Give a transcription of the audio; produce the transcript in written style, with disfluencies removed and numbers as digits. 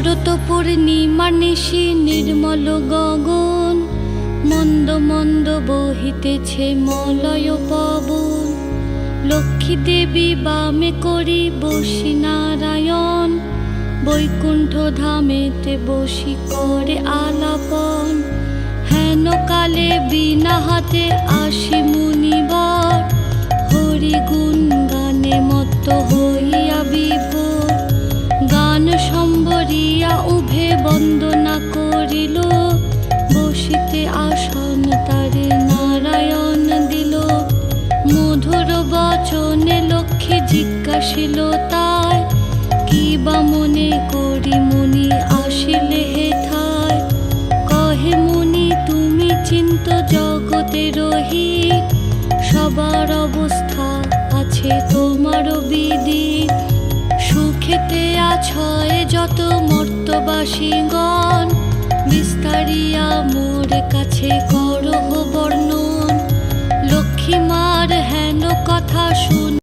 শরৎ পূর্ণিমা নিশি নির্মল গগন, মন্দ মন্দ বহিতেছে মলয় পবন। লক্ষ্মী দেবী বামে করি বসি নারায়ণ, বৈকুণ্ঠ ধামেতে বসি করে আলাপন। হেন কালে বিনা হাতে আসি মুনিবর, হরি গুণ গানে মত্ত হইয়া বিভোর। গান সম্বরিয়া উভে বন্দনা করিল, বসিতে আসন তারে নারায়ণ দিল। মধুর বচনে লক্ষ্মী জিজ্ঞাসিল তাই, কি বা মনে করি মুনি আসিলে হেথায়। কহে মুনি তুমি চিন্ত জগতের হিত, সবার অবস্থা আছে তোমার বিদিত। সুখেতে আছয় যত মর্তবাসীগণ, বিস্তারিয়া মোর কাছে করহ বর্ণন। লক্ষ্মী মার হেন কথা শুন